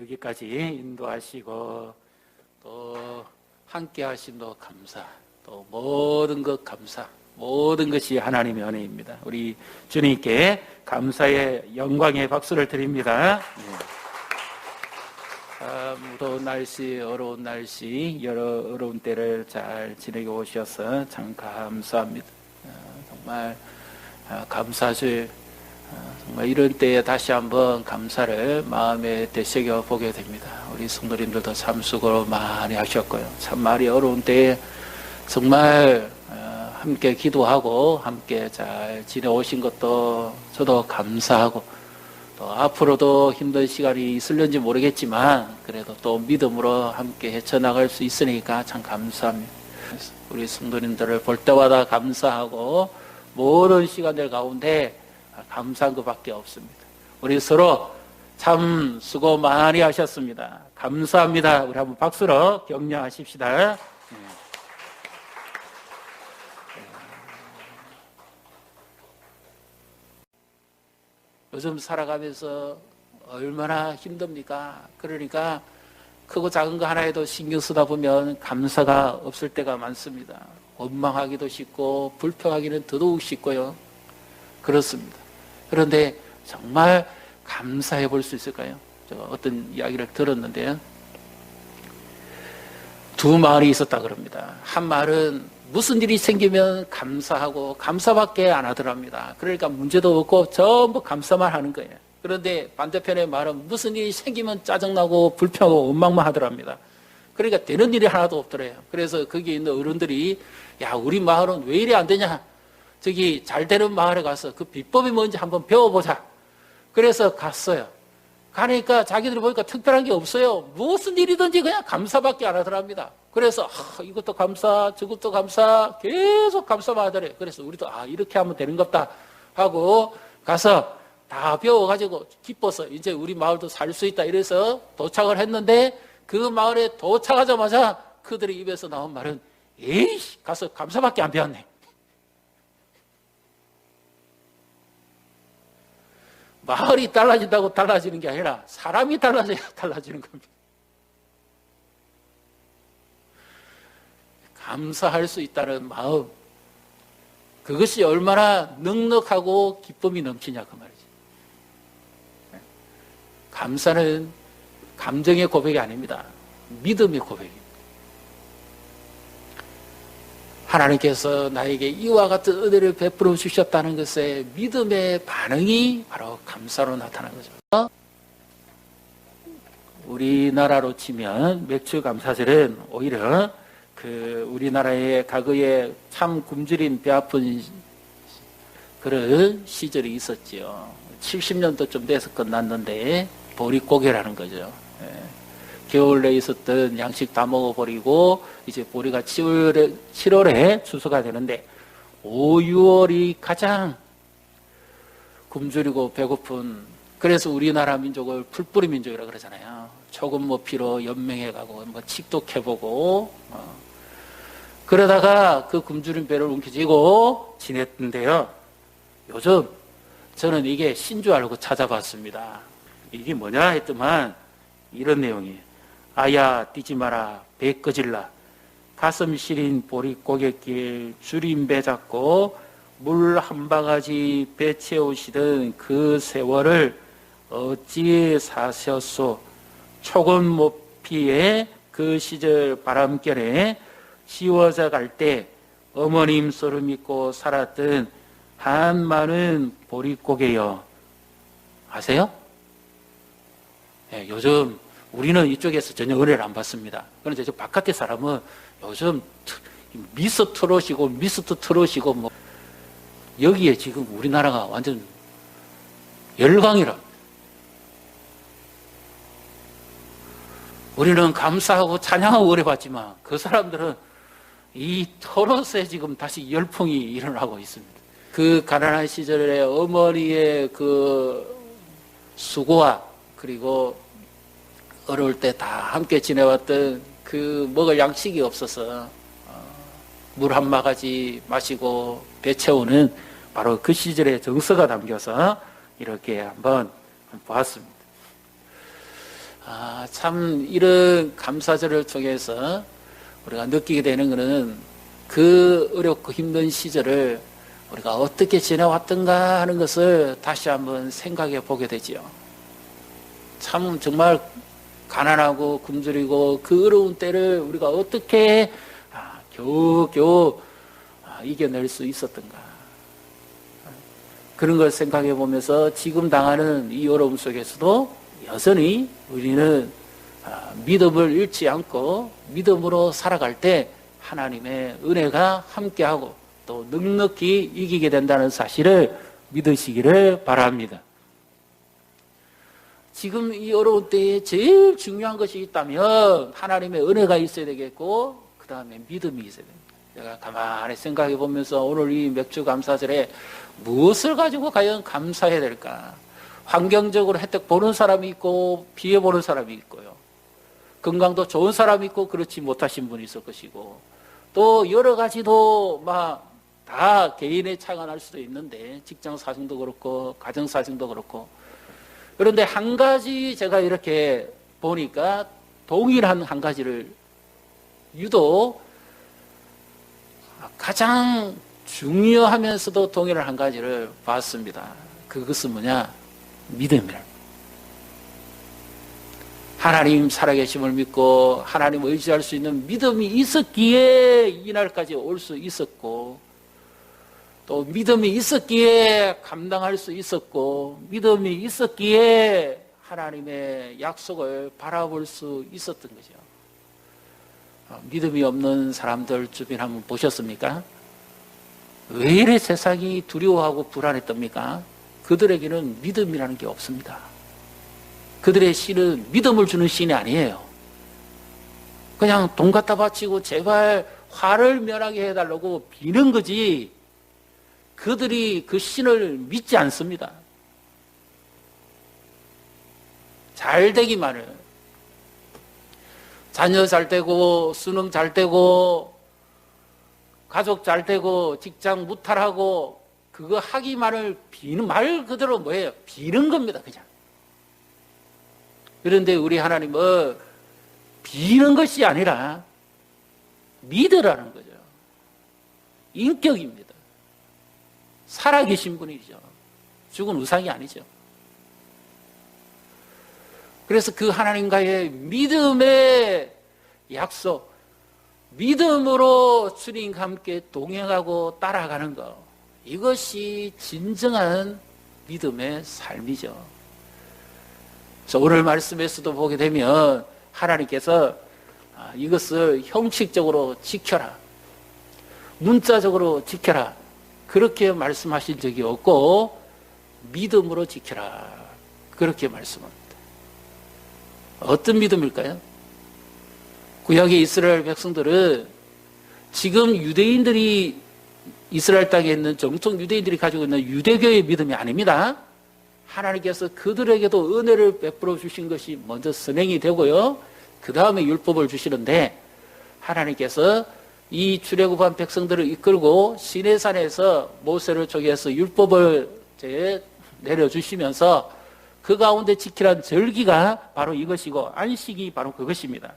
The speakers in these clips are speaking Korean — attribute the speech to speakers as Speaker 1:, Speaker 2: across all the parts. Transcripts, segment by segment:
Speaker 1: 여기까지 인도하시고 또 함께 하심도 감사, 또 모든 것 감사, 모든 것이 하나님의 은혜입니다. 우리 주님께 감사의 영광의 박수를 드립니다. 무더운 날씨, 어려운 날씨, 여러 어려운 때를 잘 지내고 오셔서 참 감사합니다. 정말 감사주, 정말 이런 때에 다시 한번 감사를 마음에 되새겨 보게 됩니다. 우리 성도님들도 참 수고 많이 하셨고요. 참 말이 어려운 때에 정말 함께 기도하고 함께 잘 지내오신 것도 저도 감사하고, 또 앞으로도 힘든 시간이 있을는지 모르겠지만 그래도 또 믿음으로 함께 헤쳐나갈 수 있으니까 참 감사합니다. 우리 성도님들을 볼 때마다 감사하고 모든 시간들 가운데 감사한 것밖에 없습니다. 우리 서로 참 수고 많이 하셨습니다. 감사합니다. 우리 한번 박수로 격려하십시다. 요즘 살아가면서 얼마나 힘듭니까? 그러니까 크고 작은 거 하나에도 신경 쓰다 보면 감사가 없을 때가 많습니다. 원망하기도 쉽고 불평하기는 더더욱 쉽고요. 그렇습니다. 그런데 정말 감사해 볼 수 있을까요? 제가 어떤 이야기를 들었는데요. 두 말이 있었다 그럽니다. 한 말은 무슨 일이 생기면 감사하고 감사밖에 안 하더랍니다. 그러니까 문제도 없고 전부 감사만 하는 거예요. 그런데 반대편의 말은 무슨 일이 생기면 짜증나고 불평하고 원망만 하더랍니다. 그러니까 되는 일이 하나도 없더래요. 그래서 거기 있는 어른들이 야, 우리 마을은 왜 이래 안 되냐? 저기 잘 되는 마을에 가서 그 비법이 뭔지 한번 배워보자. 그래서 갔어요. 가니까 자기들이 보니까 특별한 게 없어요. 무슨 일이든지 그냥 감사밖에 안 하더랍니다. 그래서 이것도 감사, 저것도 감사, 계속 감사만 하더래요. 그래서 우리도 이렇게 하면 되는 겁다 하고 가서 다 배워가지고 기뻐서 이제 우리 마을도 살 수 있다 이래서 도착을 했는데, 그 마을에 도착하자마자 그들의 입에서 나온 말은 에이, 가서 감사밖에 안 배웠네. 마을이 달라진다고 달라지는 게 아니라 사람이 달라져야 달라지는 겁니다. 감사할 수 있다는 마음, 그것이 얼마나 넉넉하고 기쁨이 넘치냐 그 말이지. 감사는 감정의 고백이 아닙니다. 믿음의 고백입니다. 하나님께서 나에게 이와 같은 은혜를 베풀어 주셨다는 것에 믿음의 반응이 바로 감사로 나타나는 거죠. 우리나라로 치면 맥주감사절은 오히려 우리나라의 과거에 참 굶주린 배 아픈 그런 시절이 있었지요. 70년도쯤 돼서 끝났는데 보릿고개라는 거죠. 겨울 내에 있었던 양식 다 먹어버리고 이제 보리가 7월에 추수가 되는데 5, 6월이 가장 굶주리고 배고픈, 그래서 우리나라 민족을 풀뿌리 민족이라고 그러잖아요. 조금 뭐 피로 연맹해가고 뭐 칙독해보고 그러다가 그 굶주린 배를 움켜쥐고 지냈는데요. 요즘 저는 이게 신주 알고 찾아봤습니다. 이게 뭐냐 했더만 이런 내용이에요. 아야 뛰지 마라 배 꺼질라, 가슴 시린 보릿고갯길 줄임 배 잡고 물 한 바가지 배 채우시던 그 세월을 어찌 사셨소. 초건 못 피해 그 시절 바람결에 지워져 갈 때 어머님 소름 믿고 살았던 한 많은 보릿고개요. 아세요? 네, 요즘 우리는 이쪽에서 전혀 은혜를 안 받습니다. 그런데 저 바깥의 사람은 요즘 미스 트롯이고 미스트 트롯이고 뭐 여기에 지금 우리나라가 완전 열광이라. 우리는 감사하고 찬양하고 은혜 받지만 그 사람들은 이 트롯에 지금 다시 열풍이 일어나고 있습니다. 그 가난한 시절에 어머니의 그 수고와 그리고 어려울 때 다 함께 지내왔던 그 먹을 양식이 없어서 물 한 마가지 마시고 배 채우는 바로 그 시절의 정서가 담겨서 이렇게 한번 보았습니다. 참 이런 감사절을 통해서 우리가 느끼게 되는 것은 그 어렵고 힘든 시절을 우리가 어떻게 지내왔던가 하는 것을 다시 한번 생각해 보게 되지요. 참 정말 가난하고 굶주리고 그 어려운 때를 우리가 어떻게 겨우겨우 이겨낼 수 있었던가. 그런 걸 생각해 보면서 지금 당하는 이 어려움 속에서도 여전히 우리는 믿음을 잃지 않고 믿음으로 살아갈 때 하나님의 은혜가 함께하고 또 넉넉히 이기게 된다는 사실을 믿으시기를 바랍니다. 지금 이 어려운 때에 제일 중요한 것이 있다면 하나님의 은혜가 있어야 되겠고 그 다음에 믿음이 있어야 됩니다. 제가 가만히 생각해 보면서 오늘 이 맥주 감사절에 무엇을 가지고 과연 감사해야 될까? 환경적으로 혜택 보는 사람이 있고 피해 보는 사람이 있고요. 건강도 좋은 사람이 있고 그렇지 못하신 분이 있을 것이고 또 여러 가지도 다 개인의 차이가 날 수도 있는데 직장 사정도 그렇고 가정 사정도 그렇고 그런데 한 가지 제가 이렇게 보니까 동일한 한 가지를 유독 가장 중요하면서도 동일한 한 가지를 봤습니다. 그것은 뭐냐? 믿음이라. 하나님 살아계심을 믿고 하나님을 의지할 수 있는 믿음이 있었기에 이날까지 올 수 있었고 또 믿음이 있었기에 감당할 수 있었고 믿음이 있었기에 하나님의 약속을 바라볼 수 있었던 거죠. 믿음이 없는 사람들 주변 한번 보셨습니까? 왜 이래 세상이 두려워하고 불안했답니까? 그들에게는 믿음이라는 게 없습니다. 그들의 신은 믿음을 주는 신이 아니에요. 그냥 돈 갖다 바치고 제발 화를 면하게 해달라고 비는 거지 그들이 그 신을 믿지 않습니다. 잘 되기만을 자녀 잘 되고 수능 잘 되고 가족 잘 되고 직장 무탈하고 그거 하기만을 비는 말 그대로 뭐예요? 비는 겁니다. 그냥. 그런데 우리 하나님은 비는 것이 아니라 믿으라는 거죠. 인격입니다. 살아계신 분이죠. 죽은 우상이 아니죠. 그래서 그 하나님과의 믿음의 약속, 믿음으로 주님과 함께 동행하고 따라가는 것, 이것이 진정한 믿음의 삶이죠. 그래서 오늘 말씀에서도 보게 되면 하나님께서 이것을 형식적으로 지켜라, 문자적으로 지켜라, 그렇게 말씀하신 적이 없고 믿음으로 지켜라, 그렇게 말씀합니다. 어떤 믿음일까요? 구약의 이스라엘 백성들은 지금 유대인들이 이스라엘 땅에 있는 정통 유대인들이 가지고 있는 유대교의 믿음이 아닙니다. 하나님께서 그들에게도 은혜를 베풀어 주신 것이 먼저 선행이 되고요. 그 다음에 율법을 주시는데 하나님께서 이 출애굽한 백성들을 이끌고 시내산에서 모세를 초기해서 율법을 내려주시면서 그 가운데 지키란 절기가 바로 이것이고 안식이 바로 그것입니다.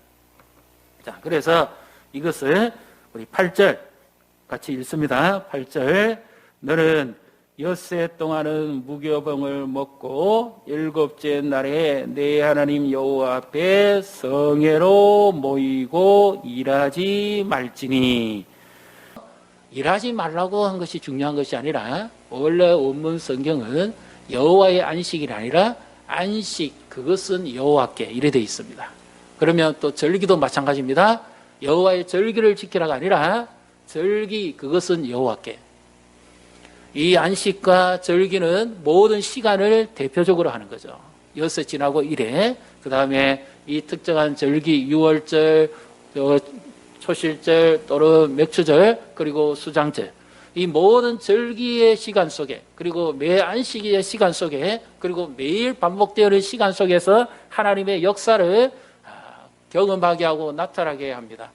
Speaker 1: 자, 그래서 이것을 우리 8절 같이 읽습니다. 8절 너는 엿새 동안은 무교병을 먹고 일곱째 날에 내 하나님 여호와 앞에 성회로 모이고 일하지 말지니. 일하지 말라고 한 것이 중요한 것이 아니라 원래 원문 성경은 여호와의 안식이 아니라 안식 그것은 여호와께 이래 되어 있습니다. 그러면 또 절기도 마찬가지입니다. 여호와의 절기를 지키라가 아니라 절기 그것은 여호와께. 이 안식과 절기는 모든 시간을 대표적으로 하는 거죠. 엿새 지나고 이래, 그 다음에 이 특정한 절기, 유월절, 초실절 또는 맥추절, 그리고 수장절, 이 모든 절기의 시간 속에, 그리고 매 안식일의 시간 속에, 그리고 매일 반복되는 시간 속에서 하나님의 역사를 경험하게 하고 나타나게 합니다.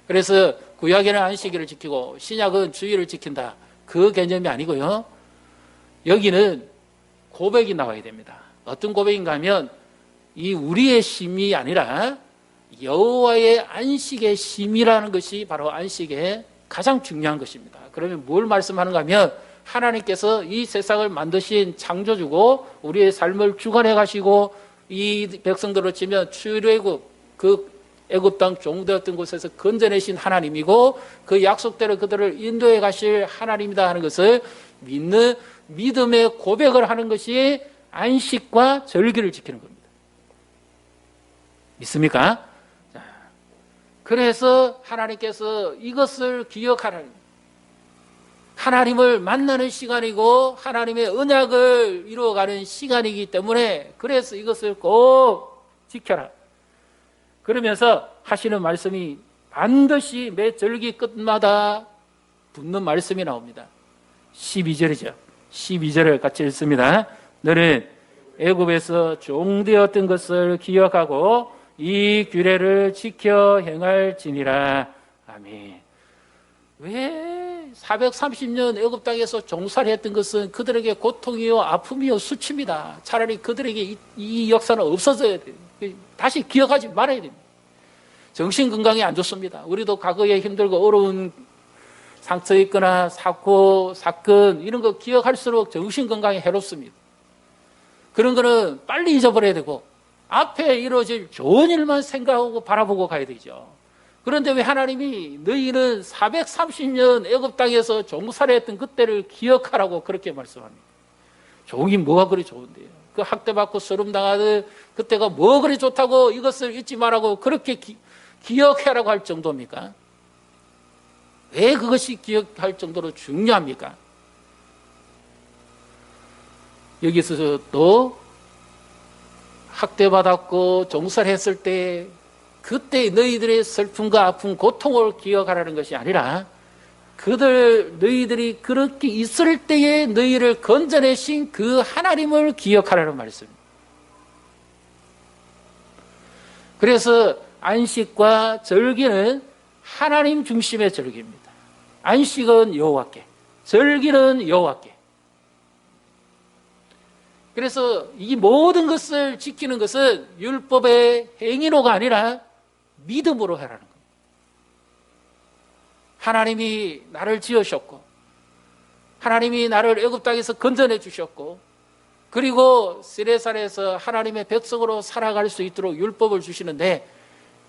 Speaker 1: 그래서 구약에는 안식일을 지키고 신약은 주일을 지킨다, 그 개념이 아니고요. 여기는 고백이 나와야 됩니다. 어떤 고백인가 하면 이 우리의 쉼이 아니라 여호와의 안식의 쉼이라는 것이 바로 안식의 가장 중요한 것입니다. 그러면 뭘 말씀하는가 하면 하나님께서 이 세상을 만드신 창조주고 우리의 삶을 주관해 가시고 이 백성들을 치면 출애굽 그 애굽 땅 종되었던 곳에서 건져내신 하나님이고 그 약속대로 그들을 인도해 가실 하나님이다 하는 것을 믿는 믿음의 고백을 하는 것이 안식과 절기를 지키는 겁니다. 믿습니까? 자, 그래서 하나님께서 이것을 기억하라는 하나님을 만나는 시간이고 하나님의 언약을 이루어가는 시간이기 때문에 그래서 이것을 꼭 지켜라. 그러면서 하시는 말씀이 반드시 매 절기 끝마다 붙는 말씀이 나옵니다. 12절이죠. 12절을 같이 읽습니다. 너는 애굽에서 종되었던 것을 기억하고 이 규례를 지켜 행할지니라. 아멘. 왜 430년 애굽 땅에서 종살이 했던 것은 그들에게 고통이요 아픔이요 수치입니다. 차라리 그들에게 이 역사는 없어져야 돼요. 다시 기억하지 말아야 됩니다. 정신 건강이 안 좋습니다. 우리도 과거에 힘들고 어려운 상처 있거나 사고, 사건 이런 거 기억할수록 정신 건강에 해롭습니다. 그런 거는 빨리 잊어버려야 되고 앞에 이루어질 좋은 일만 생각하고 바라보고 가야 되죠. 그런데 왜 하나님이 너희는 430년 애굽 땅에서 종살이했던 그때를 기억하라고 그렇게 말씀합니다. 좋긴 뭐가 그리 좋은데요. 그 학대받고 서름당하던 그때가 뭐 그리 좋다고 이것을 잊지 말라고 그렇게 기억하라고 할 정도입니까? 왜 그것이 기억할 정도로 중요합니까? 여기서 또 학대받았고 종살했을 때 그때 너희들의 슬픔과 아픔, 고통을 기억하라는 것이 아니라 너희들이 그렇게 있을 때에 너희를 건져내신 그 하나님을 기억하라는 말씀입니다. 그래서 안식과 절기는 하나님 중심의 절기입니다. 안식은 여호와께, 절기는 여호와께. 그래서 이 모든 것을 지키는 것은 율법의 행위로가 아니라 믿음으로 하라는 겁니다. 하나님이 나를 지으셨고 하나님이 나를 애굽 땅에서 건져내 주셨고 그리고 시내산에서 하나님의 백성으로 살아갈 수 있도록 율법을 주시는데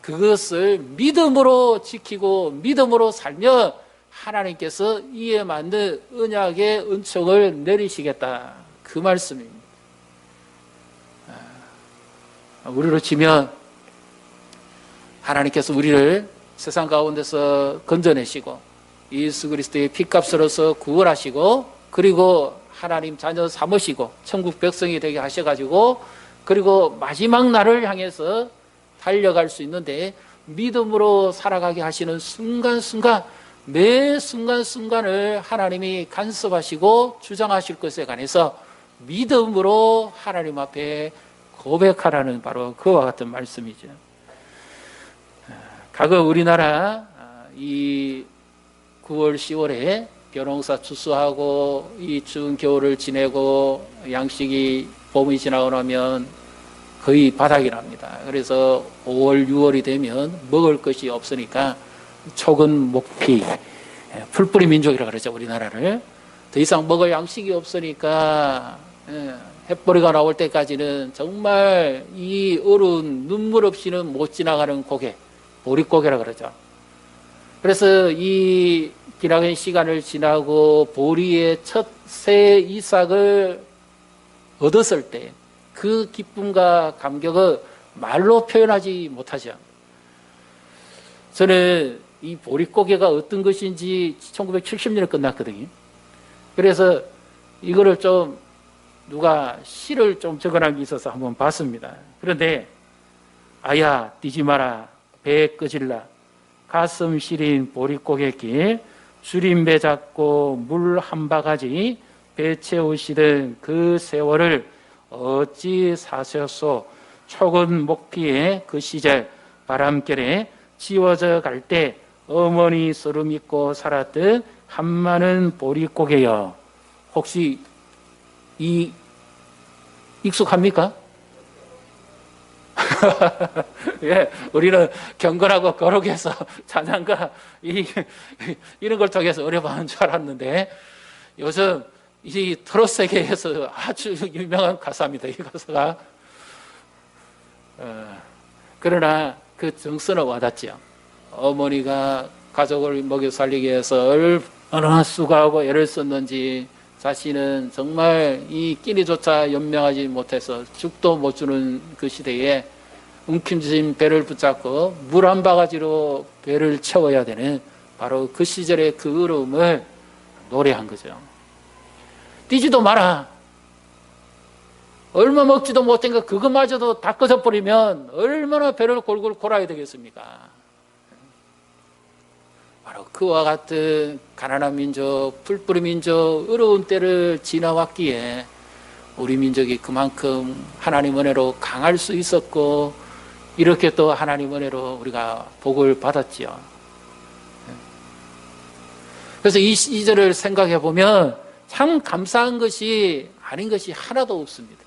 Speaker 1: 그것을 믿음으로 지키고 믿음으로 살면 하나님께서 이에 맞는 언약의 은총을 내리시겠다. 그 말씀입니다. 우리로 치면 하나님께서 우리를 세상 가운데서 건져내시고 예수 그리스도의 피값으로서 구원하시고 그리고 하나님 자녀 삼으시고 천국 백성이 되게 하셔가지고 그리고 마지막 날을 향해서 달려갈 수 있는데 믿음으로 살아가게 하시는 순간순간 매 순간순간을 하나님이 간섭하시고 주장하실 것에 관해서 믿음으로 하나님 앞에 고백하라는 바로 그와 같은 말씀이죠. 과거 우리나라 이 9월 10월에 벼농사 추수하고 이 추운 겨울을 지내고 양식이 봄이 지나고 나면 거의 바닥이 납니다. 그래서 5월 6월이 되면 먹을 것이 없으니까 촉은 목피 풀뿌리 민족이라 그러죠. 우리나라를 더 이상 먹을 양식이 없으니까 햇벌이가 나올 때까지는 정말 이 어려운 눈물 없이는 못 지나가는 고개 보릿고개라 그러죠. 그래서 이 기나긴 시간을 지나고 보리의 첫 새 이삭을 얻었을 때 그 기쁨과 감격을 말로 표현하지 못하죠. 저는 이 보릿고개가 어떤 것인지 1970년에 끝났거든요. 그래서 이거를 좀 누가 시를 좀 적어놓은 게 있어서 한번 봤습니다. 그런데 아야 뛰지 마라 배 끄질라 가슴 시린 보릿고갯길 줄임배 잡고 물 한 바가지 배 채우시던 그 세월을 어찌 사셨소. 촉은 목피에 그 시절 바람결에 지워져 갈 때 어머니 소름 입고 살았던 한마는 보릿고개여. 혹시 이 익숙합니까? 예, 우리는 경건하고 거룩해서 찬양가 이런 걸 통해서 어려워하는 줄 알았는데 요즘 이 트롯 세계에서 아주 유명한 가사입니다. 이 가사가. 그러나 그 정서는 와닿지요. 어머니가 가족을 먹여 살리기 위해서 얼마나 수고하고 애를 썼는지 자신은 정말 이 끼니조차 연명하지 못해서 죽도 못 주는 그 시대에 움켜쥔 배를 붙잡고 물 한 바가지로 배를 채워야 되는 바로 그 시절의 그 어려움을 노래한 거죠. 뛰지도 마라. 얼마 먹지도 못한 거 그거마저도 다 꺼져버리면 얼마나 배를 골골 골아야 되겠습니까? 바로 그와 같은 가난한 민족, 풀뿌리 민족, 어려운 때를 지나왔기에 우리 민족이 그만큼 하나님 은혜로 강할 수 있었고 이렇게 또 하나님 은혜로 우리가 복을 받았지요. 그래서 이 시절을 생각해 보면 참 감사한 것이 아닌 것이 하나도 없습니다.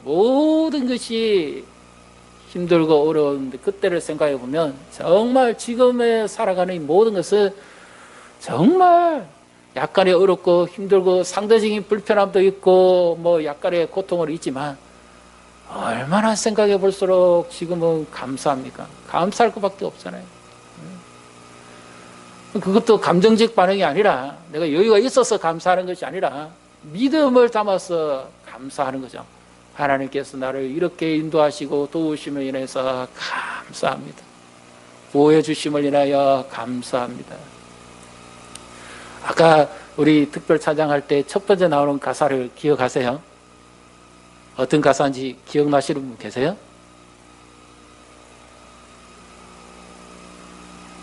Speaker 1: 모든 것이 힘들고 어려운데 그때를 생각해 보면 정말 지금에 살아가는 이 모든 것은 정말 약간의 어렵고 힘들고 상대적인 불편함도 있고 뭐 약간의 고통은 있지만 얼마나 생각해 볼수록 지금은 감사합니까? 감사할 것밖에 없잖아요. 그것도 감정적 반응이 아니라 내가 여유가 있어서 감사하는 것이 아니라 믿음을 담아서 감사하는 거죠. 하나님께서 나를 이렇게 인도하시고 도우심을 인해서 감사합니다. 보호해 주심을 인하여 감사합니다. 아까 우리 특별 찬양할 때 첫 번째 나오는 가사를 기억하세요? 어떤 가사인지 기억나시는 분 계세요?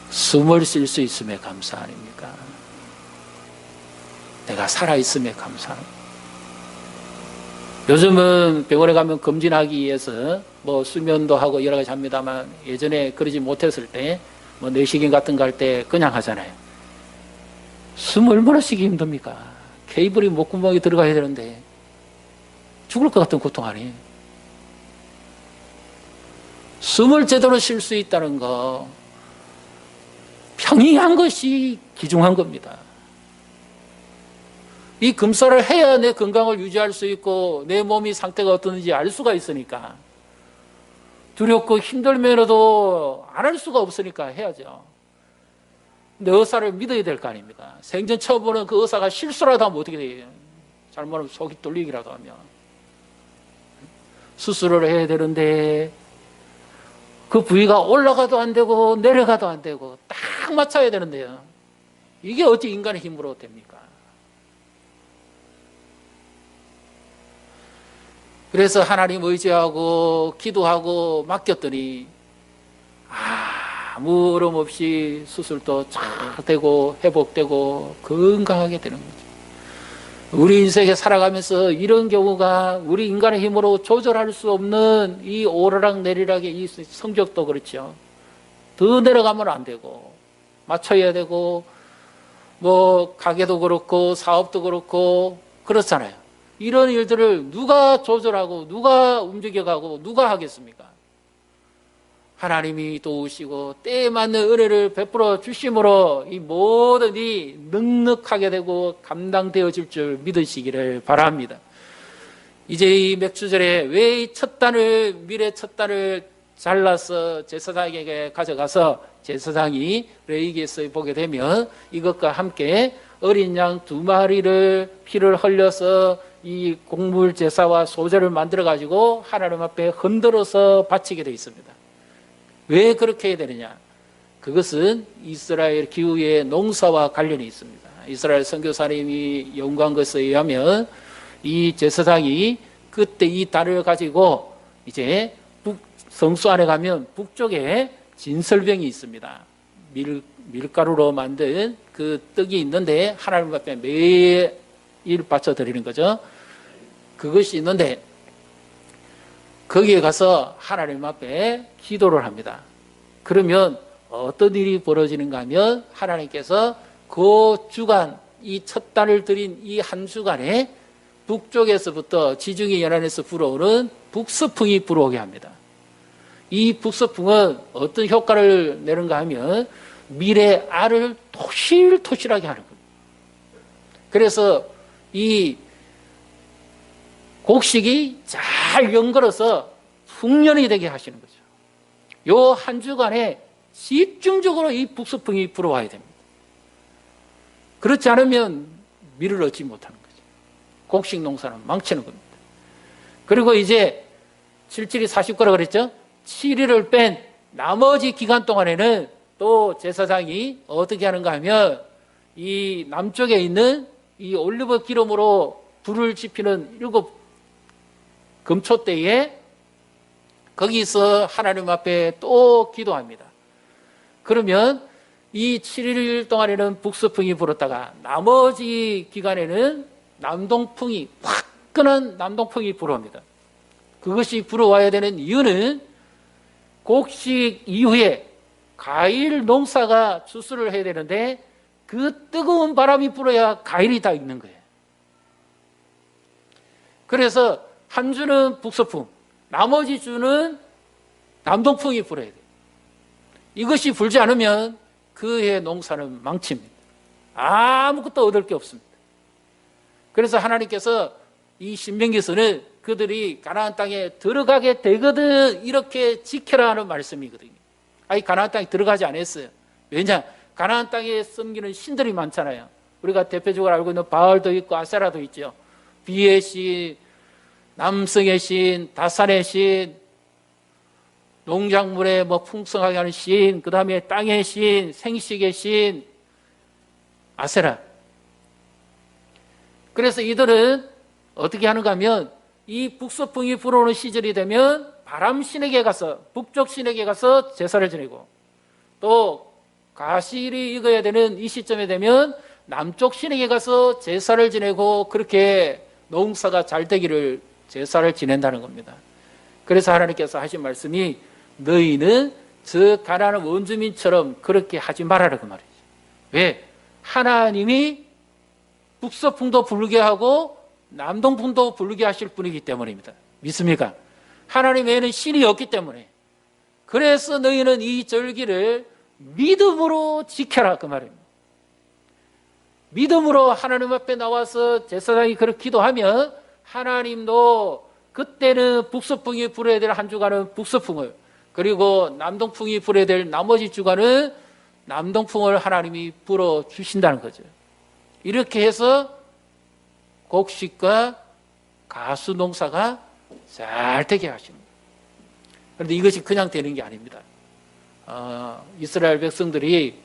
Speaker 1: 숨을 쉴 수 있음에 감사 아닙니까? 내가 살아있음에 감사합니다. 요즘은 병원에 가면 검진하기 위해서 뭐 수면도 하고 여러 가지 합니다만 예전에 그러지 못했을 때 뭐 내시경 같은 거 할 때 그냥 하잖아요. 숨 얼마나 쉬기 힘듭니까? 케이블이 목구멍에 들어가야 되는데 죽을 것 같은 고통 아니에요. 숨을 제대로 쉴 수 있다는 거 평이한 것이 귀중한 겁니다. 이 검사를 해야 내 건강을 유지할 수 있고 내 몸이 상태가 어떤지 알 수가 있으니까 두렵고 힘들면서도 안 할 수가 없으니까 해야죠. 근데 의사를 믿어야 될 거 아닙니까? 생전 처음 보는 그 의사가 실수라도 하면 어떻게 돼요? 잘못하면 속이 뚫리기라도 하면 수술을 해야 되는데 그 부위가 올라가도 안 되고 내려가도 안 되고 딱 맞춰야 되는데요. 이게 어찌 인간의 힘으로 됩니까? 그래서 하나님 의지하고 기도하고 맡겼더니 아무 어려움 없이 수술도 잘 되고 회복되고 건강하게 되는 거죠. 우리 인생에 살아가면서 이런 경우가 우리 인간의 힘으로 조절할 수 없는 이 오르락 내리락의 이 성적도 그렇죠. 더 내려가면 안 되고 맞춰야 되고 뭐 가게도 그렇고 사업도 그렇고 그렇잖아요. 이런 일들을 누가 조절하고 누가 움직여가고 누가 하겠습니까? 하나님이 도우시고 때에 맞는 은혜를 베풀어 주심으로 이 모든 이 넉넉하게 되고 감당되어질 줄 믿으시기를 바랍니다. 이제 이 맥주절에 왜 이 첫 단을 미래 첫 단을 잘라서 제사장에게 가져가서 제사장이 레위기에서 보게 되면 이것과 함께 어린 양 2마리를 피를 흘려서 이 곡물 제사와 소제를 만들어 가지고 하나님 앞에 흔들어서 바치게 되어 있습니다. 왜 그렇게 해야 되느냐? 그것은 이스라엘 기후의 농사와 관련이 있습니다. 이스라엘 선교사님이 연구한 것에 의하면 이 제사장이 그때 이 달을 가지고 이제 성수 안에 가면 북쪽에 진설병이 있습니다. 밀가루로 만든 그 떡이 있는데 하나님 앞에 매일 바쳐드리는 거죠. 그것이 있는데 거기에 가서 하나님 앞에 기도를 합니다. 그러면 어떤 일이 벌어지는가 하면 하나님께서 그 주간 이 첫 달을 드린 이 한 주간에 북쪽에서부터 지중해 연안에서 불어오는 북서풍이 불어오게 합니다. 이 북서풍은 어떤 효과를 내는가 하면 밀의 알을 토실토실하게 하는 겁니다. 그래서 이 곡식이 잘 연걸어서 풍년이 되게 하시는 거죠. 요 한 주간에 집중적으로 이 북서풍이 불어와야 됩니다. 그렇지 않으면 밀을 얻지 못하는 거죠. 곡식 농사는 망치는 겁니다. 그리고 이제 7일이 40거라 그랬죠? 7일을 뺀 나머지 기간 동안에는 또 제사장이 어떻게 하는가 하면 이 남쪽에 있는 이 올리브 기름으로 불을 지피는 7 금초대에 거기서 하나님 앞에 또 기도합니다. 그러면 이 7일 동안에는 북서풍이 불었다가 나머지 기간에는 남동풍이 화끈한 남동풍이 불어옵니다. 그것이 불어와야 되는 이유는 곡식 이후에 과일 농사가 추수를 해야 되는데 그 뜨거운 바람이 불어야 과일이 다 익는 거예요. 그래서 한 주는 북서풍, 나머지 주는 남동풍이 불어야 돼요. 이것이 불지 않으면 그 해 농사는 망칩니다. 아무것도 얻을 게 없습니다. 그래서 하나님께서 이 신명기서는 그들이 가나안 땅에 들어가게 되거든 이렇게 지켜라 하는 말씀이거든요. 아니 가나안 땅에 들어가지 않았어요. 왜냐? 가나안 땅에 섬기는 신들이 많잖아요. 우리가 대표적으로 알고 있는 바알도 있고 아세라도 있죠. 비의 신, 남성의 신, 다산의 신, 농작물에 풍성하게 하는 신, 그 다음에 땅의 신, 생식의 신, 아세라. 그래서 이들은 어떻게 하는가 하면 이 북서풍이 불어오는 시절이 되면 바람신에게 가서, 북쪽 신에게 가서 제사를 지내고, 또 가실이 익어야 되는 이 시점에 되면 남쪽 신에게 가서 제사를 지내고, 그렇게 농사가 잘 되기를 제사를 지낸다는 겁니다. 그래서 하나님께서 하신 말씀이 너희는 저 가나안 원주민처럼 그렇게 하지 말아라 그 말이죠. 왜? 하나님이 북서풍도 불게 하고 남동풍도 불게 하실 분이기 때문입니다. 믿습니까? 하나님 외에는 신이 없기 때문에. 그래서 너희는 이 절기를 믿음으로 지켜라 그 말입니다. 믿음으로 하나님 앞에 나와서 제사장이 그렇게 기도하면 하나님도 그때는 북서풍이 불어야 될 한 주간은 북서풍을, 그리고 남동풍이 불어야 될 나머지 주간은 남동풍을 하나님이 불어주신다는 거죠. 이렇게 해서 곡식과 가수 농사가 잘 되게 하십니다. 그런데 이것이 그냥 되는 게 아닙니다. 이스라엘 백성들이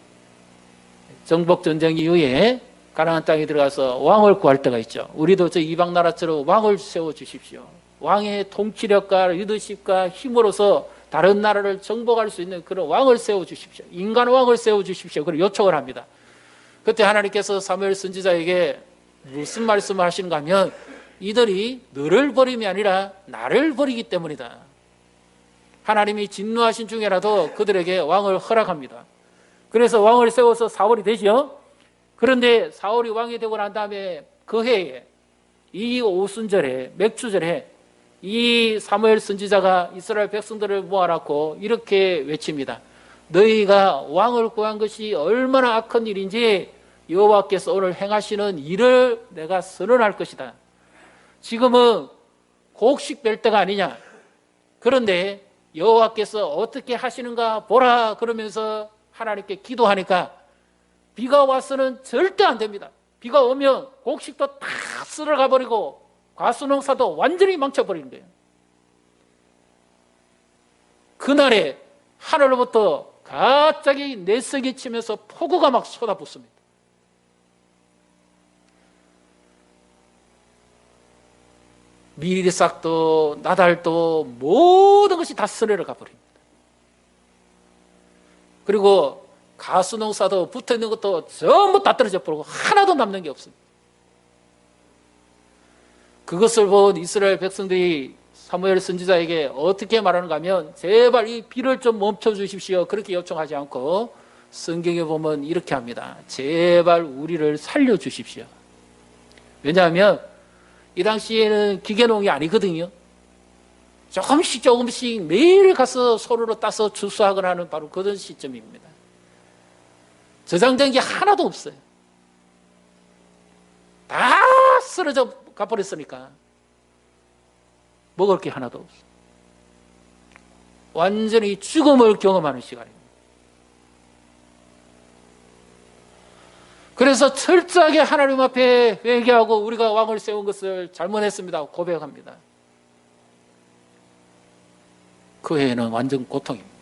Speaker 1: 정복전쟁 이후에 가나안 땅에 들어가서 왕을 구할 때가 있죠. 우리도 저 이방 나라처럼 왕을 세워주십시오. 왕의 통치력과 리더십과 힘으로서 다른 나라를 정복할 수 있는 그런 왕을 세워주십시오. 인간 왕을 세워주십시오. 그런 요청을 합니다. 그때 하나님께서 사무엘 선지자에게 무슨 말씀을 하시는가 하면 이들이 너를 버림이 아니라 나를 버리기 때문이다. 하나님이 진노하신 중에라도 그들에게 왕을 허락합니다. 그래서 왕을 세워서 사울이 되죠. 그런데 사울이 왕이 되고 난 다음에 그 해에 이 오순절에 맥주절에 이 사무엘 선지자가 이스라엘 백성들을 모아놓고 이렇게 외칩니다. 너희가 왕을 구한 것이 얼마나 악한 일인지 여호와께서 오늘 행하시는 일을 내가 선언할 것이다. 지금은 곡식 뺄 때가 아니냐. 그런데 여호와께서 어떻게 하시는가 보라 그러면서 하나님께 기도하니까 비가 와서는 절대 안 됩니다. 비가 오면 곡식도 다 쓸어가 버리고 과수농사도 완전히 망쳐버리는 거예요. 그날에 하늘로부터 갑자기 내석이 치면서 폭우가 막 쏟아붓습니다. 미리싹도 나달도 모든 것이 다 쓸어가 버립니다. 그리고 가수농사도 붙어있는 것도 전부 다 떨어져 버리고 하나도 남는 게 없습니다. 그것을 본 이스라엘 백성들이 사무엘 선지자에게 어떻게 말하는가 하면 제발 이 비를 좀 멈춰주십시오. 그렇게 요청하지 않고 성경에 보면 이렇게 합니다. 제발 우리를 살려주십시오. 왜냐하면 이 당시에는 기계농이 아니거든요. 조금씩 조금씩 매일 가서 소로로 따서 주스하거나 하는 바로 그런 시점입니다. 저장된 게 하나도 없어요. 다 쓰러져 가버렸으니까 먹을 게 하나도 없어. 완전히 죽음을 경험하는 시간입니다. 그래서 철저하게 하나님 앞에 회개하고 우리가 왕을 세운 것을 잘못했습니다 고백합니다. 그 해에는 완전 고통입니다.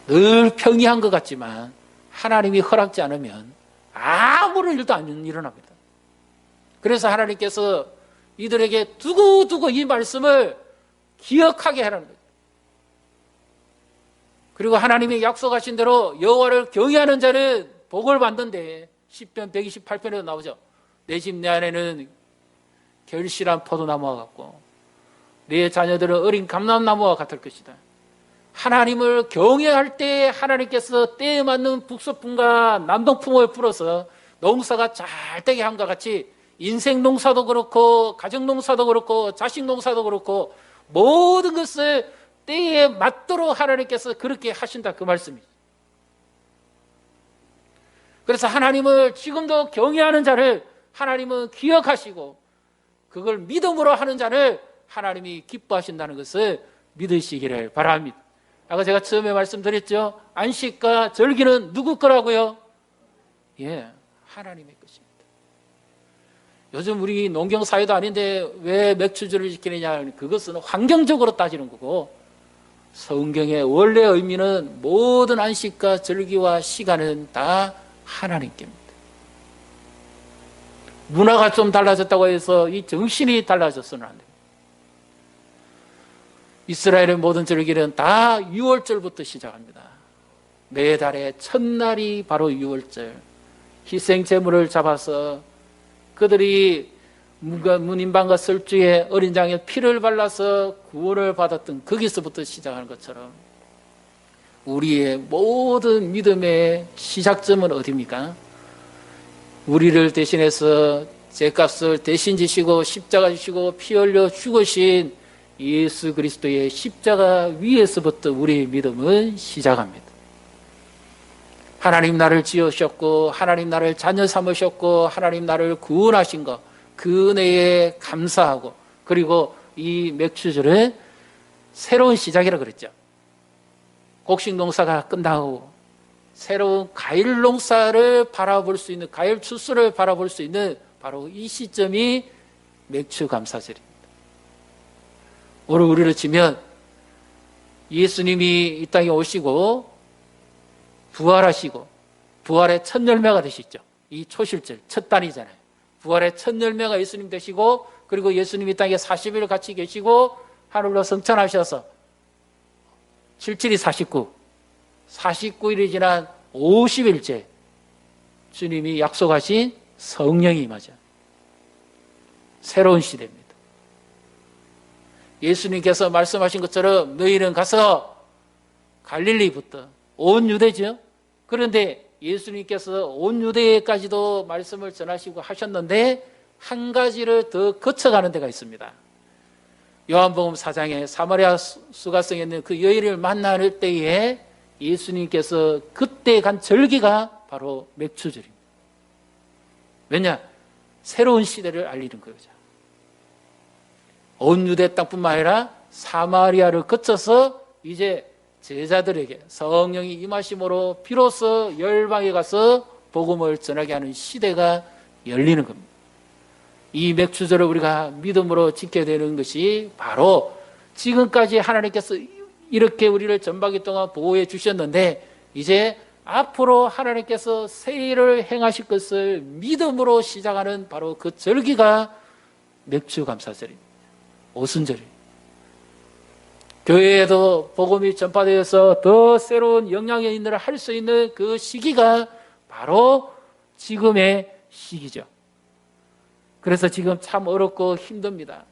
Speaker 1: 늘 평이한 것 같지만 하나님이 허락지 않으면 아무런 일도 안 일어납니다. 그래서 하나님께서 이들에게 두고두고 이 말씀을 기억하게 하라는 거죠. 그리고 하나님이 약속하신 대로 여호와를 경외하는 자는 복을 받는데 시편 128편에도 나오죠. 내 집 내 안에는 결실한 포도나무와 같고 내 자녀들은 어린 감람나무와 같을 것이다. 하나님을 경외할 때 하나님께서 때에 맞는 북서풍과 남동풍을 불어서 농사가 잘 되게 함과 같이 인생 농사도 그렇고 가정 농사도 그렇고 자식 농사도 그렇고 모든 것을 때에 맞도록 하나님께서 그렇게 하신다 그 말씀이죠. 그래서 하나님을 지금도 경외하는 자를 하나님은 기억하시고 그걸 믿음으로 하는 자를 하나님이 기뻐하신다는 것을 믿으시기를 바랍니다. 아까 제가 처음에 말씀드렸죠. 안식과 절기는 누구 거라고요? 예, 하나님의 것입니다. 요즘 우리 농경 사회도 아닌데 왜 맥주절을 지키느냐? 그것은 환경적으로 따지는 거고 성경의 원래 의미는 모든 안식과 절기와 시간은 다 하나님께입니다. 문화가 좀 달라졌다고 해서 이 정신이 달라졌어는 안 됩니다. 이스라엘의 모든 절기는 다 6월절부터 시작합니다. 매달의 첫날이 바로 6월절. 희생 제물을 잡아서 그들이 문인방과 설주에 어린 양의 피를 발라서 구원을 받았던 거기서부터 시작하는 것처럼 우리의 모든 믿음의 시작점은 어디입니까? 우리를 대신해서 죄값을 대신 지시고 십자가 지시고 피 흘려 죽으신 예수 그리스도의 십자가 위에서부터 우리의 믿음은 시작합니다. 하나님 나를 지으셨고 하나님 나를 자녀 삼으셨고 하나님 나를 구원하신 것 그 은혜에 감사하고 그리고 이 맥주절은 새로운 시작이라고 그랬죠. 곡식 농사가 끝나고 새로운 과일 농사를 바라볼 수 있는 과일 추수를 바라볼 수 있는 바로 이 시점이 맥주 감사절입니다. 오늘 우리를 치면 예수님이 이 땅에 오시고 부활하시고 부활의 첫 열매가 되시죠. 이 초실절 첫 단이잖아요. 부활의 첫 열매가 예수님 되시고 그리고 예수님이 이 땅에 40일 같이 계시고 하늘로 성천하셔서 77이 49 49일이 지난 50일째 주님이 약속하신 성령이 임하죠. 새로운 시대입니다. 예수님께서 말씀하신 것처럼 너희는 가서 갈릴리부터 온 유대죠. 그런데 예수님께서 온 유대까지도 말씀을 전하시고 하셨는데 한 가지를 더 거쳐가는 데가 있습니다. 요한복음 4장에 사마리아 수가성에 있는 그 여인을 만날 때에 예수님께서 그때 간 절기가 바로 맥주절입니다. 왜냐? 새로운 시대를 알리는 거죠. 온 유대 땅뿐만 아니라 사마리아를 거쳐서 이제 제자들에게 성령이 임하심으로 비로소 열방에 가서 복음을 전하게 하는 시대가 열리는 겁니다. 이 맥주절을 우리가 믿음으로 지켜야 되는 것이 바로 지금까지 하나님께서 이렇게 우리를 전반기 동안 보호해 주셨는데 이제 앞으로 하나님께서 새 일을 행하실 것을 믿음으로 시작하는 바로 그 절기가 맥주감사절입니다. 오순절입니다. 교회에도 복음이 전파되어서 더 새로운 영향의 일을 할 수 있는 그 시기가 바로 지금의 시기죠. 그래서 지금 참 어렵고 힘듭니다.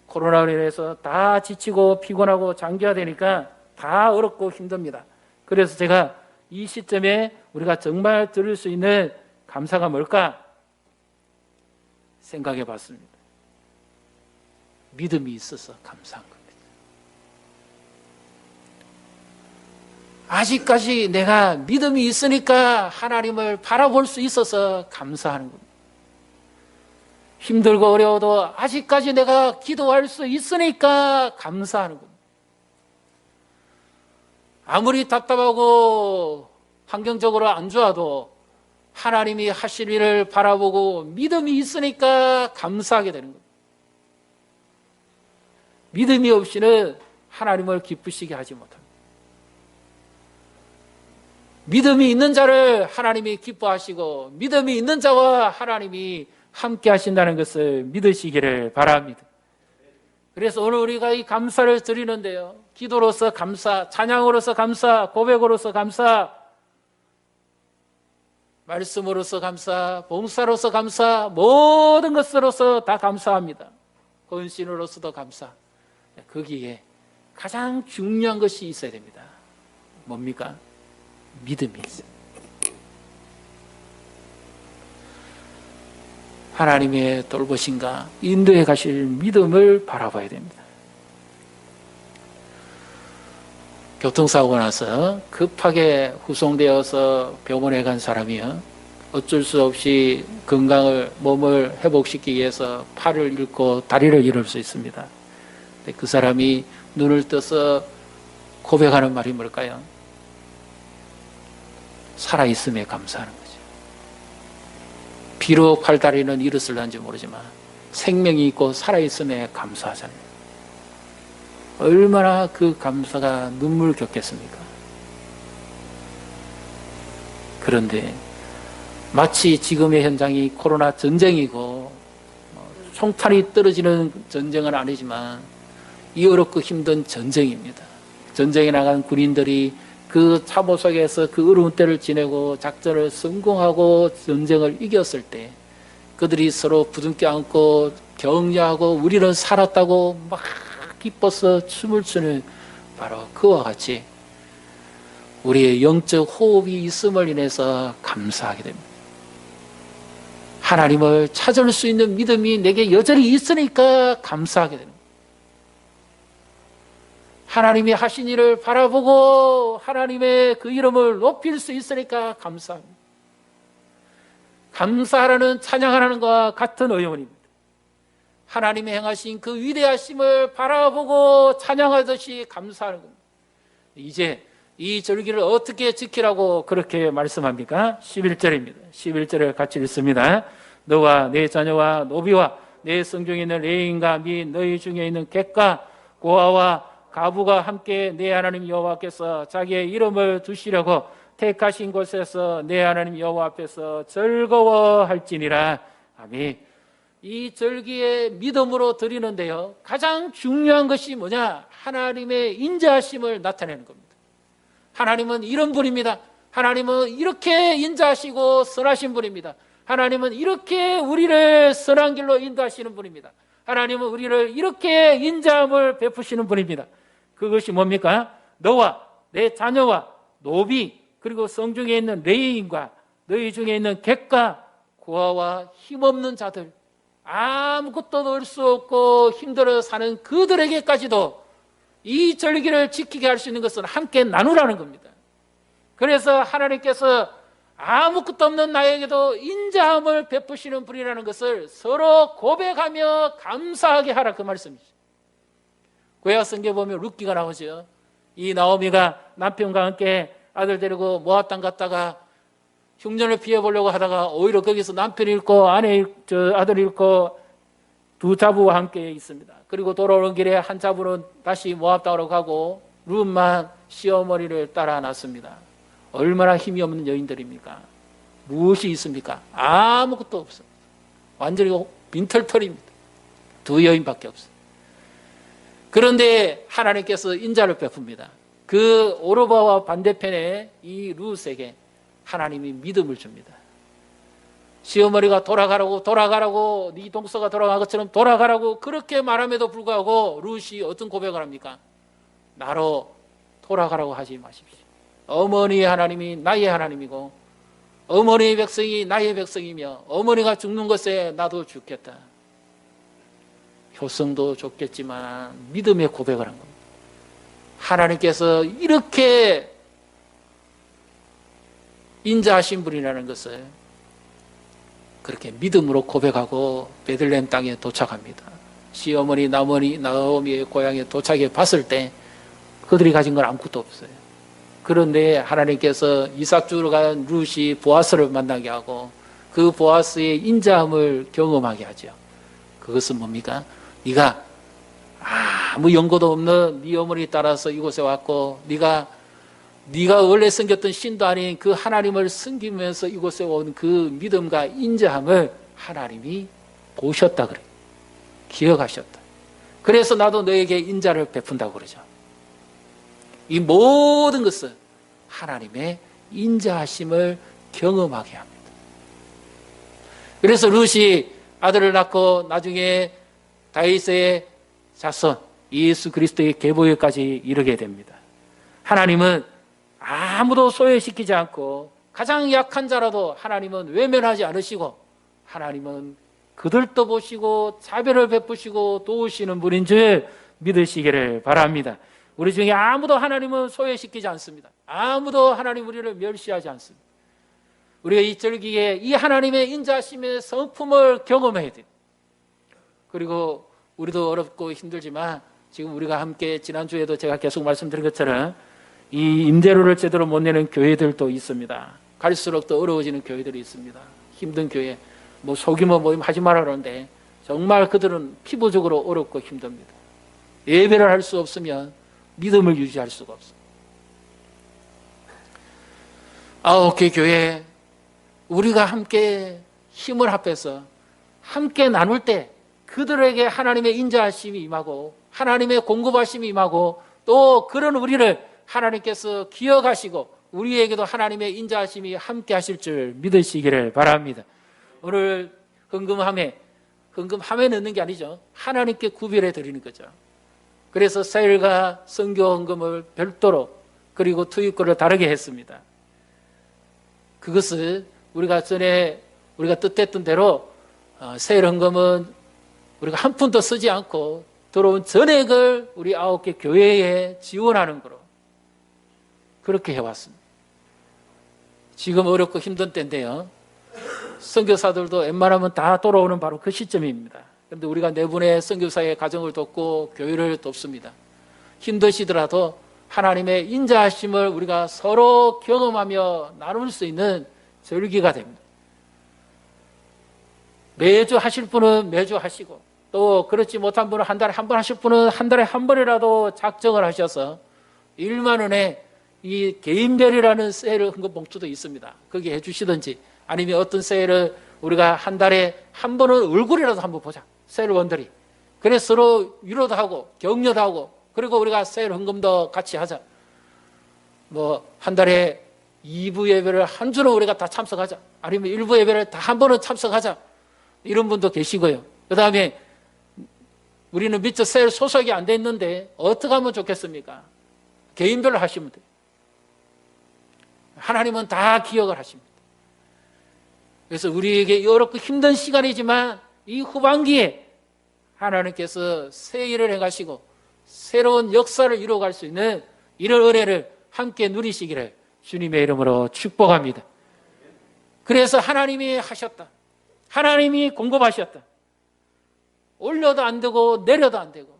Speaker 1: 코로나로 인해서 다 지치고 피곤하고 장기화되니까 다 어렵고 힘듭니다. 그래서 제가 이 시점에 우리가 정말 들을 수 있는 감사가 뭘까 생각해 봤습니다. 믿음이 있어서 감사한 겁니다. 아직까지 내가 믿음이 있으니까 하나님을 바라볼 수 있어서 감사하는 겁니다. 힘들고 어려워도 아직까지 내가 기도할 수 있으니까 감사하는 겁니다. 아무리 답답하고 환경적으로 안 좋아도 하나님이 하실 일을 바라보고 믿음이 있으니까 감사하게 되는 겁니다. 믿음이 없이는 하나님을 기쁘시게 하지 못합니다. 믿음이 있는 자를 하나님이 기뻐하시고 믿음이 있는 자와 하나님이 함께 하신다는 것을 믿으시기를 바랍니다. 그래서 오늘 우리가 이 감사를 드리는데요, 기도로서 감사, 찬양으로서 감사, 고백으로서 감사, 말씀으로서 감사, 봉사로서 감사, 모든 것으로서 다 감사합니다. 헌신으로서도 감사. 거기에 가장 중요한 것이 있어야 됩니다. 뭡니까? 믿음이 있어요. 하나님의 돌보심과 인도에 가실 믿음을 바라봐야 됩니다. 교통사고가 나서 급하게 후송되어서 병원에 간 사람이요, 어쩔 수 없이 몸을 회복시키기 위해서 팔을 잃고 다리를 잃을 수 있습니다. 그 사람이 눈을 떠서 고백하는 말이 뭘까요? 살아있음에 감사하는 거죠. 비록 팔다리는 잃었을런지 모르지만 생명이 있고 살아있음에 감사하잖아요. 얼마나 그 감사가 눈물겹겠습니까? 그런데 마치 지금의 현장이 코로나 전쟁이고 총탄이 떨어지는 전쟁은 아니지만 이 어렵고 힘든 전쟁입니다. 전쟁에 나간 군인들이 그 참호 속에서 그 어려운 때를 지내고 작전을 성공하고 전쟁을 이겼을 때 그들이 서로 부둥켜 안고 격려하고 우리는 살았다고 막 기뻐서 춤을 추는 바로 그와 같이 우리의 영적 호흡이 있음을 인해서 감사하게 됩니다. 하나님을 찾을 수 있는 믿음이 내게 여전히 있으니까 감사하게 됩니다. 하나님이 하신 일을 바라보고 하나님의 그 이름을 높일 수 있으니까 감사합니다. 감사하라는 찬양하라는 것과 같은 의원입니다. 하나님이 행하신 그 위대하심을 바라보고 찬양하듯이 감사하는 겁니다. 이제 이 절기를 어떻게 지키라고 그렇게 말씀합니까? 11절입니다. 11절을 같이 읽습니다. 너와 내 자녀와 노비와 내 성중에 있는 레인과 및 너희 중에 있는 객과 고아와 가부가 함께 내 하나님 여호와께서 자기의 이름을 두시려고 택하신 곳에서 내 하나님 여호와 앞에서 즐거워할지니라. 아멘. 이 절기에 믿음으로 드리는데요, 가장 중요한 것이 뭐냐? 하나님의 인자하심을 나타내는 겁니다. 하나님은 이런 분입니다. 하나님은 이렇게 인자하시고 선하신 분입니다. 하나님은 이렇게 우리를 선한 길로 인도하시는 분입니다. 하나님은 우리를 이렇게 인자함을 베푸시는 분입니다. 그것이 뭡니까? 너와 내 자녀와 노비 그리고 성중에 있는 레위인과 너희 중에 있는 객과 고아와 힘없는 자들, 아무것도 넣을 수 없고 힘들어 사는 그들에게까지도 이 절기를 지키게 할 수 있는 것은 함께 나누라는 겁니다. 그래서 하나님께서 아무것도 없는 나에게도 인자함을 베푸시는 분이라는 것을 서로 고백하며 감사하게 하라, 그 말씀이죠. 구약 성경에 보면 룻기가 나오죠. 이 나오미가 남편과 함께 아들 데리고 모압 땅 갔다가 흉년을 피해보려고 하다가 오히려 거기서 남편 잃고 아들 잃고 두 자부와 함께 있습니다. 그리고 돌아오는 길에 한 자부는 다시 모압 땅으로 가고 룻만 시어머니를 따라 났습니다. 얼마나 힘이 없는 여인들입니까? 무엇이 있습니까? 아무것도 없어요. 완전히 빈털털입니다. 두 여인밖에 없어요. 그런데 하나님께서 인자를 베풉니다. 그 오르바와 반대편에 이 룻에게 하나님이 믿음을 줍니다. 시어머니가 돌아가라고 네 동서가 돌아간 것처럼 돌아가라고 그렇게 말함에도 불구하고 룻이 어떤 고백을 합니까? 나로 돌아가라고 하지 마십시오. 어머니의 하나님이 나의 하나님이고 어머니의 백성이 나의 백성이며 어머니가 죽는 것에 나도 죽겠다. 효성도 좋겠지만 믿음의 고백을 한 겁니다. 하나님께서 이렇게 인자하신 분이라는 것을 그렇게 믿음으로 고백하고 베들레헴 땅에 도착합니다. 시어머니 나오미의 고향에 도착해 봤을 때 그들이 가진 건 아무것도 없어요. 그런데 하나님께서 이삭 주러 간 룻이 보아스를 만나게 하고 그 보아스의 인자함을 경험하게 하죠. 그것은 뭡니까? 네가 아무 연고도 없는 네 어머니 따라서 이곳에 왔고 네가 원래 섬겼던 신도 아닌 그 하나님을 섬기면서 이곳에 온 그 믿음과 인자함을 하나님이 보셨다 그래요. 기억하셨다. 그래서 나도 너에게 인자를 베푼다고 그러죠. 이 모든 것은 하나님의 인자하심을 경험하게 합니다. 그래서 룻이 아들을 낳고 나중에 다윗의 자손 예수 그리스도의 계보에까지 이르게 됩니다. 하나님은 아무도 소외시키지 않고 가장 약한 자라도 하나님은 외면하지 않으시고 하나님은 그들도 보시고 자비를 베푸시고 도우시는 분인 줄 믿으시기를 바랍니다. 우리 중에 아무도 하나님은 소외시키지 않습니다. 아무도 하나님 우리를 멸시하지 않습니다. 우리가 이 절기에 이 하나님의 인자하심의 성품을 경험해야 돼요. 그리고 우리도 어렵고 힘들지만 지금 우리가 함께 지난주에도 제가 계속 말씀드린 것처럼 이 임대료를 제대로 못 내는 교회들도 있습니다. 갈수록 더 어려워지는 교회들이 있습니다. 힘든 교회, 소규모 모임 하지 말아 그러는데 정말 그들은 피부적으로 어렵고 힘듭니다. 예배를 할 수 없으면 믿음을 유지할 수가 없습니다. 9개 교회 우리가 함께 힘을 합해서 함께 나눌 때 그들에게 하나님의 인자하심이 임하고 하나님의 공급하심이 임하고 또 그런 우리를 하나님께서 기억하시고 우리에게도 하나님의 인자하심이 함께 하실 줄 믿으시기를 바랍니다. 오늘 헌금함에 넣는 게 아니죠. 하나님께 구별해 드리는 거죠. 그래서 세일과 선교 헌금을 별도로 그리고 투입구를 다르게 했습니다. 그것을 우리가 전에 우리가 뜻했던 대로 세일 헌금은 우리가 한 푼도 쓰지 않고 들어온 전액을 우리 9개 교회에 지원하는 거로 그렇게 해왔습니다. 지금 어렵고 힘든 때인데요. 선교사들도 웬만하면 다 돌아오는 바로 그 시점입니다. 그런데 우리가 네 분의 선교사의 가정을 돕고 교회를 돕습니다. 힘드시더라도 하나님의 인자하심을 우리가 서로 경험하며 나눌 수 있는 절기가 됩니다. 매주 하실 분은 매주 하시고 또 그렇지 못한 분은 한 달에 한 번 하실 분은 한 달에 한 번이라도 작정을 하셔서 1만 원에 이 개인별이라는 세일 헌금 봉투도 있습니다. 거기에 해주시든지 아니면 어떤 세일을 우리가 한 달에 한 번은 얼굴이라도 한번 보자. 세일원들이. 그래서 서로 위로도 하고 격려도 하고 그리고 우리가 세일 헌금도 같이 하자. 한 달에 2부 예배를 한 주는 우리가 다 참석하자. 아니면 1부 예배를 다 한 번은 참석하자. 이런 분도 계시고요. 그 다음에 우리는 미처 세일 소속이 안 돼 있는데 어떻게 하면 좋겠습니까? 개인별로 하시면 돼요. 하나님은 다 기억을 하십니다. 그래서 우리에게 어렵고 힘든 시간이지만 이 후반기에 하나님께서 새 일을 해가시고 새로운 역사를 이루어갈 수 있는 이런 은혜를 함께 누리시기를 주님의 이름으로 축복합니다. 그래서 하나님이 하셨다. 하나님이 공급하셨다. 올려도 안 되고 내려도 안 되고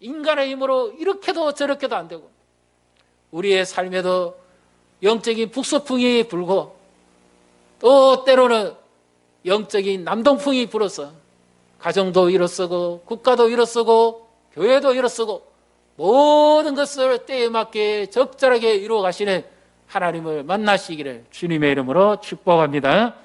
Speaker 1: 인간의 힘으로 이렇게도 저렇게도 안 되고 우리의 삶에도 영적인 북서풍이 불고 또 때로는 영적인 남동풍이 불어서 가정도 일어서고 국가도 일어서고 교회도 일어서고 모든 것을 때에 맞게 적절하게 이루어 가시는 하나님을 만나시기를 주님의 이름으로 축복합니다.